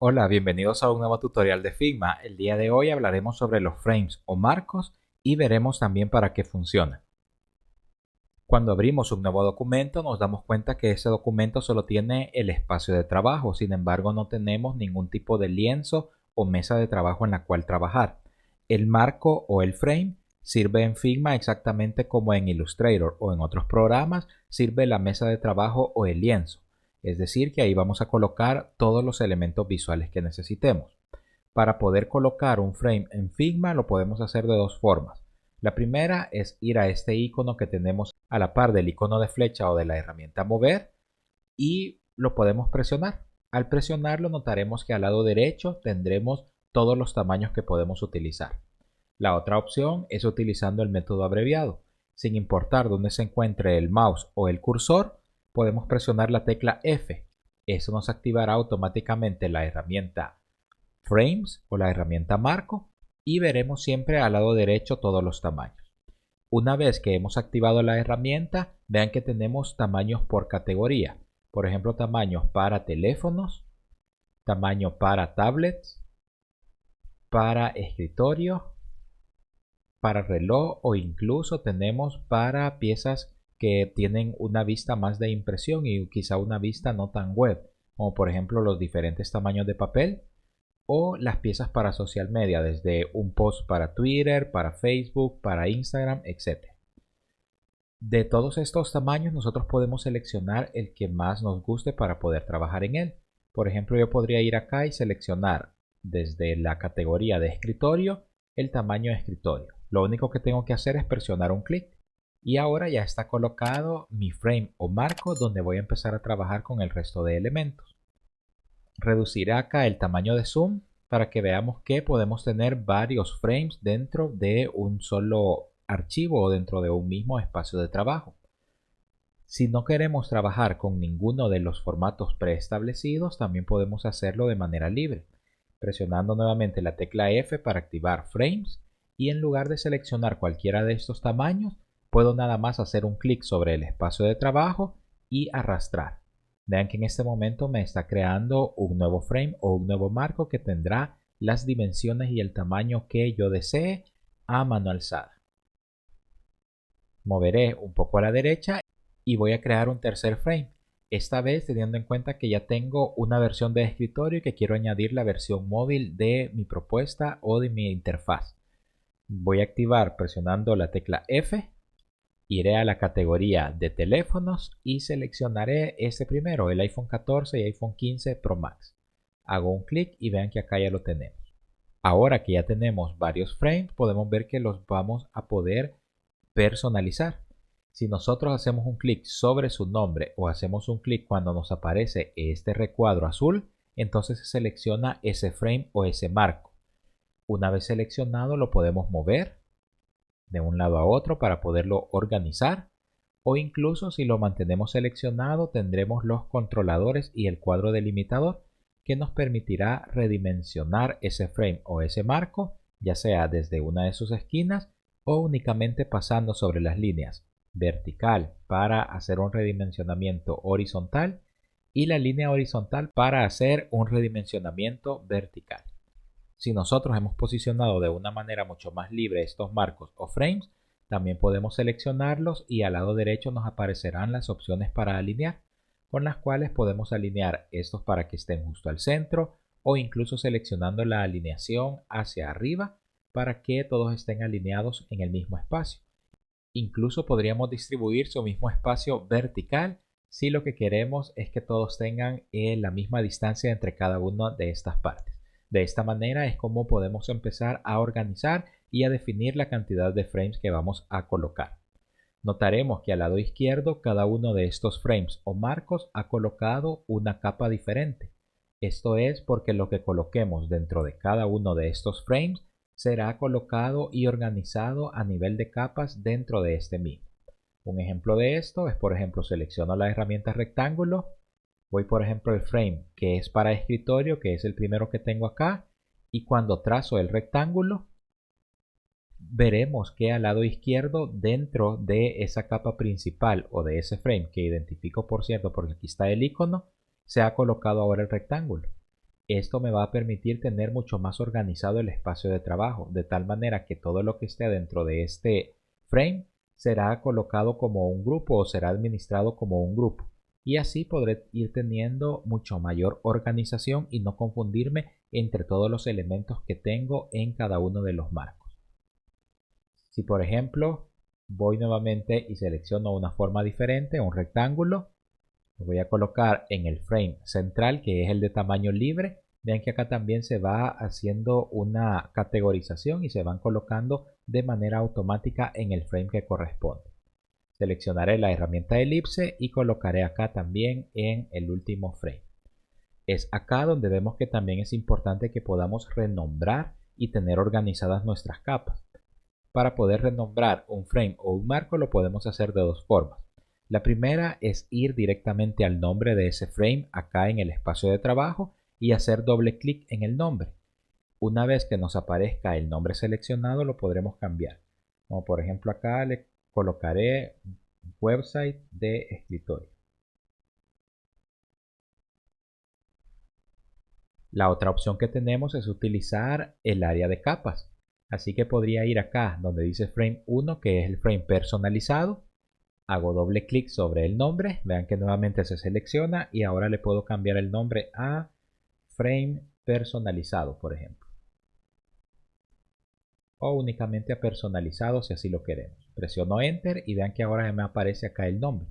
Hola, bienvenidos a un nuevo tutorial de Figma. El día de hoy hablaremos sobre los frames o marcos y veremos también para qué funcionan. Cuando abrimos un nuevo documento nos damos cuenta que ese documento solo tiene el espacio de trabajo, sin embargo no tenemos ningún tipo de lienzo o mesa de trabajo en la cual trabajar. El marco o el frame sirve en Figma exactamente como en Illustrator o en otros programas sirve la mesa de trabajo o el lienzo. Es decir, que ahí vamos a colocar todos los elementos visuales que necesitemos. Para poder colocar un frame en Figma lo podemos hacer de dos formas. La primera es ir a este icono que tenemos a la par del icono de flecha o de la herramienta mover y lo podemos presionar. Al presionarlo notaremos que al lado derecho tendremos todos los tamaños que podemos utilizar. La otra opción es utilizando el método abreviado. Sin importar dónde se encuentre el mouse o el cursor, podemos presionar la tecla F. Eso nos activará automáticamente la herramienta Frames o la herramienta Marco y veremos siempre al lado derecho todos los tamaños. Una vez que hemos activado la herramienta, vean que tenemos tamaños por categoría. Por ejemplo, tamaños para teléfonos, tamaño para tablets, para escritorio, para reloj o incluso tenemos para piezas que tienen una vista más de impresión y quizá una vista no tan web, como por ejemplo los diferentes tamaños de papel o las piezas para social media, desde un post para Twitter, para Facebook, para Instagram, etc. De todos estos tamaños nosotros podemos seleccionar el que más nos guste para poder trabajar en él. Por ejemplo, yo podría ir acá y seleccionar desde la categoría de escritorio el tamaño de escritorio. Lo único que tengo que hacer es presionar un clic y ahora ya está colocado mi frame o marco donde voy a empezar a trabajar con el resto de elementos. Reduciré acá el tamaño de zoom para que veamos que podemos tener varios frames dentro de un solo archivo o dentro de un mismo espacio de trabajo. Si no queremos trabajar con ninguno de los formatos preestablecidos, también podemos hacerlo de manera libre, presionando nuevamente la tecla F para activar frames y en lugar de seleccionar cualquiera de estos tamaños, puedo nada más hacer un clic sobre el espacio de trabajo y arrastrar. Vean que en este momento me está creando un nuevo frame o un nuevo marco que tendrá las dimensiones y el tamaño que yo desee a mano alzada. Moveré un poco a la derecha y voy a crear un tercer frame. Esta vez teniendo en cuenta que ya tengo una versión de escritorio y que quiero añadir la versión móvil de mi propuesta o de mi interfaz. Voy a activar presionando la tecla F. Iré a la categoría de teléfonos y seleccionaré este primero, el iPhone 14 y iPhone 15 Pro Max. Hago un clic y vean que acá ya lo tenemos. Ahora que ya tenemos varios frames, podemos ver que los vamos a poder personalizar. Si nosotros hacemos un clic sobre su nombre o hacemos un clic cuando nos aparece este recuadro azul, entonces se selecciona ese frame o ese marco. Una vez seleccionado lo podemos mover de un lado a otro para poderlo organizar o incluso si lo mantenemos seleccionado tendremos los controladores y el cuadro delimitador que nos permitirá redimensionar ese frame o ese marco ya sea desde una de sus esquinas o únicamente pasando sobre las líneas vertical para hacer un redimensionamiento horizontal y la línea horizontal para hacer un redimensionamiento vertical. Si nosotros hemos posicionado de una manera mucho más libre estos marcos o frames, también podemos seleccionarlos y al lado derecho nos aparecerán las opciones para alinear, con las cuales podemos alinear estos para que estén justo al centro o incluso seleccionando la alineación hacia arriba para que todos estén alineados en el mismo espacio. Incluso podríamos distribuir su mismo espacio vertical si lo que queremos es que todos tengan la misma distancia entre cada una de estas partes. De esta manera es como podemos empezar a organizar y a definir la cantidad de frames que vamos a colocar. Notaremos que al lado izquierdo cada uno de estos frames o marcos ha colocado una capa diferente. Esto es porque lo que coloquemos dentro de cada uno de estos frames será colocado y organizado a nivel de capas dentro de este mismo. Un ejemplo de esto es, por ejemplo, selecciono la herramienta rectángulo, voy por ejemplo al frame que es para escritorio, que es el primero que tengo acá, y cuando trazo el rectángulo, veremos que al lado izquierdo, dentro de esa capa principal o de ese frame, que identifico por cierto porque aquí está el icono, se ha colocado ahora el rectángulo. Esto me va a permitir tener mucho más organizado el espacio de trabajo, de tal manera que todo lo que esté dentro de este frame será colocado como un grupo o será administrado como un grupo. Y así podré ir teniendo mucho mayor organización y no confundirme entre todos los elementos que tengo en cada uno de los marcos. Si por ejemplo voy nuevamente y selecciono una forma diferente, un rectángulo, lo voy a colocar en el frame central, que es el de tamaño libre. Vean que acá también se va haciendo una categorización y se van colocando de manera automática en el frame que corresponde. Seleccionaré la herramienta elipse y colocaré acá también en el último frame. Es acá donde vemos que también es importante que podamos renombrar y tener organizadas nuestras capas. Para poder renombrar un frame o un marco lo podemos hacer de dos formas. La primera es ir directamente al nombre de ese frame acá en el espacio de trabajo y hacer doble clic en el nombre. Una vez que nos aparezca el nombre seleccionado lo podremos cambiar. Como por ejemplo acá le colocaré website de escritorio. La otra opción que tenemos es utilizar el área de capas. Así que podría ir acá donde dice frame 1, que es el frame personalizado. Hago doble clic sobre el nombre, vean que nuevamente se selecciona y ahora le puedo cambiar el nombre a frame personalizado, por ejemplo. O únicamente a personalizado si así lo queremos. Presiono enter y vean que ahora me aparece acá el nombre.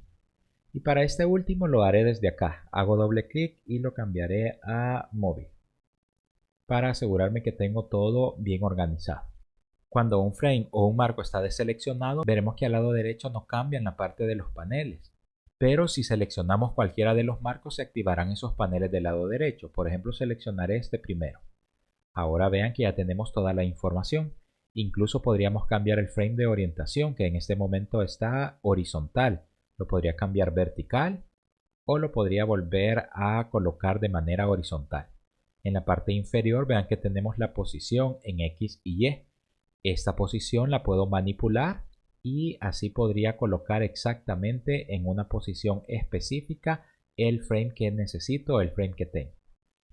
Y para este último lo haré desde acá. Hago doble clic y lo cambiaré a móvil, para asegurarme que tengo todo bien organizado. Cuando un frame o un marco está deseleccionado, veremos que al lado derecho no cambia en la parte de los paneles. Pero si seleccionamos cualquiera de los marcos, se activarán esos paneles del lado derecho. Por ejemplo, seleccionaré este primero. Ahora vean que ya tenemos toda la información. Incluso podríamos cambiar el frame de orientación, que en este momento está horizontal. Lo podría cambiar vertical o lo podría volver a colocar de manera horizontal. En la parte inferior vean que tenemos la posición en X y Y. Esta posición la puedo manipular y así podría colocar exactamente en una posición específica el frame que necesito, el frame que tengo.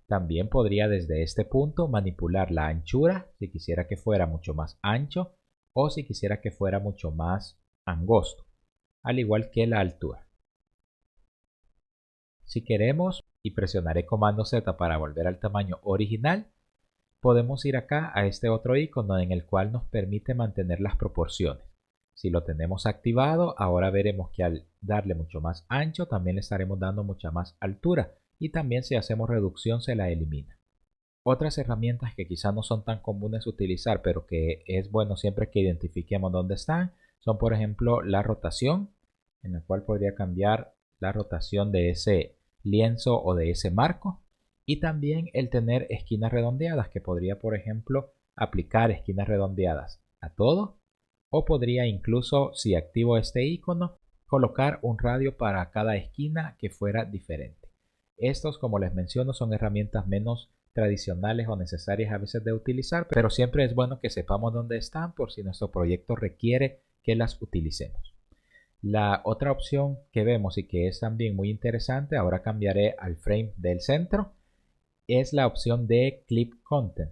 También podría desde este punto manipular la anchura, si quisiera que fuera mucho más ancho o si quisiera que fuera mucho más angosto, al igual que la altura. Si queremos, y presionaré comando Z para volver al tamaño original, podemos ir acá a este otro icono en el cual nos permite mantener las proporciones. Si lo tenemos activado, ahora veremos que al darle mucho más ancho también le estaremos dando mucha más altura y también si hacemos reducción se la elimina. Otras herramientas que quizás no son tan comunes utilizar pero que es bueno siempre que identifiquemos dónde están son por ejemplo la rotación, en la cual podría cambiar la rotación de ese lienzo o de ese marco. Y también el tener esquinas redondeadas, que podría por ejemplo aplicar esquinas redondeadas a todo, o podría incluso, si activo este icono, colocar un radio para cada esquina que fuera diferente. Estos, como les menciono, son herramientas menos tradicionales o necesarias a veces de utilizar, pero siempre es bueno que sepamos dónde están por si nuestro proyecto requiere que las utilicemos. La otra opción que vemos y que es también muy interesante, ahora cambiaré al frame del centro, es la opción de Clip Content.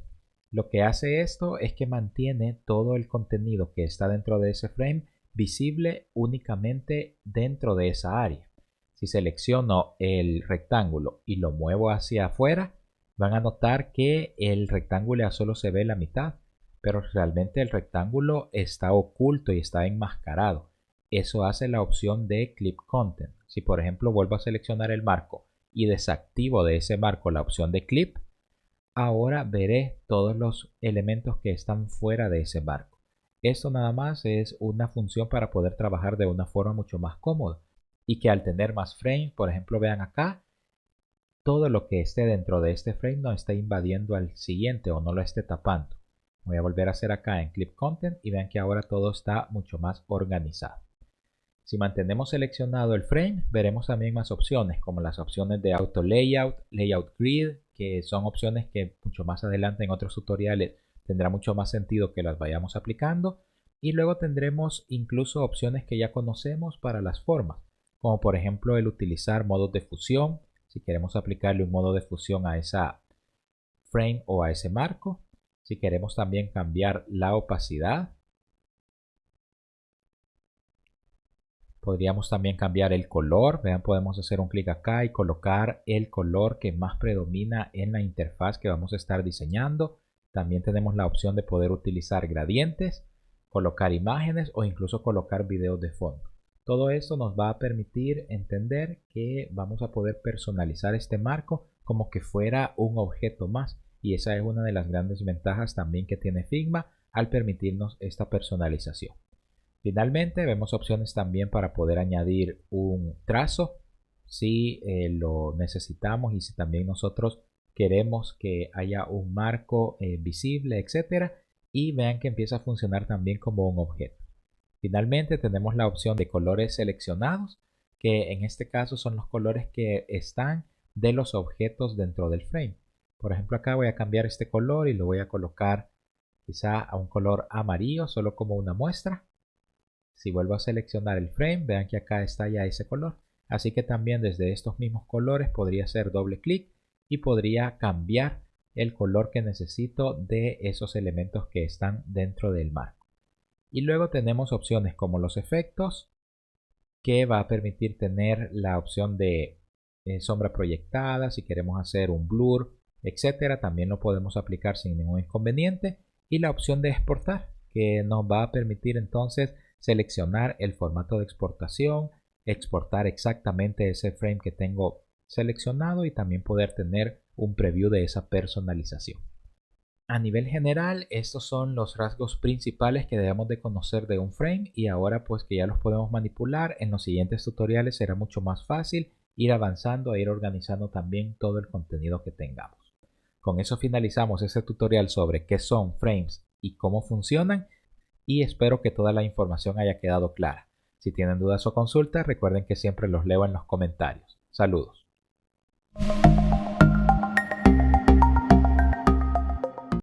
Lo que hace esto es que mantiene todo el contenido que está dentro de ese frame visible únicamente dentro de esa área. Si selecciono el rectángulo y lo muevo hacia afuera, van a notar que el rectángulo ya solo se ve la mitad, pero realmente el rectángulo está oculto y está enmascarado. Eso hace la opción de Clip Content. Si por ejemplo vuelvo a seleccionar el marco y desactivo de ese marco la opción de clip, ahora veré todos los elementos que están fuera de ese marco. Esto nada más es una función para poder trabajar de una forma mucho más cómoda y que al tener más frames, por ejemplo vean acá, todo lo que esté dentro de este frame no está invadiendo al siguiente o no lo esté tapando. Voy a volver a hacer acá en Clip Content y vean que ahora todo está mucho más organizado. Si mantenemos seleccionado el frame, veremos también más opciones, como las opciones de Auto Layout, Layout Grid, que son opciones que mucho más adelante en otros tutoriales tendrá mucho más sentido que las vayamos aplicando. Y luego tendremos incluso opciones que ya conocemos para las formas, como por ejemplo el utilizar modos de fusión, si queremos aplicarle un modo de fusión a esa frame o a ese marco. Si queremos también cambiar la opacidad, podríamos también cambiar el color. Vean, podemos hacer un clic acá y colocar el color que más predomina en la interfaz que vamos a estar diseñando. También tenemos la opción de poder utilizar gradientes, colocar imágenes o incluso colocar videos de fondo. Todo esto nos va a permitir entender que vamos a poder personalizar este marco como que fuera un objeto más. Y esa es una de las grandes ventajas también que tiene Figma al permitirnos esta personalización. Finalmente vemos opciones también para poder añadir un trazo si lo necesitamos y si también nosotros queremos que haya un marco visible, etcétera. Y vean que empieza a funcionar también como un objeto. Finalmente tenemos la opción de colores seleccionados, que en este caso son los colores que están de los objetos dentro del frame. Por ejemplo, acá voy a cambiar este color y lo voy a colocar quizá a un color amarillo, solo como una muestra. Si vuelvo a seleccionar el frame, vean que acá está ya ese color. Así que también desde estos mismos colores podría hacer doble clic y podría cambiar el color que necesito de esos elementos que están dentro del marco. Y luego tenemos opciones como los efectos, que va a permitir tener la opción de sombra proyectada, si queremos hacer un blur, etcétera. También lo podemos aplicar sin ningún inconveniente. Y la opción de exportar, que nos va a permitir entonces seleccionar el formato de exportación, exportar exactamente ese frame que tengo seleccionado y también poder tener un preview de esa personalización. A nivel general, estos son los rasgos principales que debemos de conocer de un frame, y ahora pues que ya los podemos manipular, en los siguientes tutoriales será mucho más fácil ir avanzando e ir organizando también todo el contenido que tengamos. Con eso finalizamos este tutorial sobre qué son frames y cómo funcionan, y espero que toda la información haya quedado clara. Si tienen dudas o consultas, recuerden que siempre los leo en los comentarios. Saludos.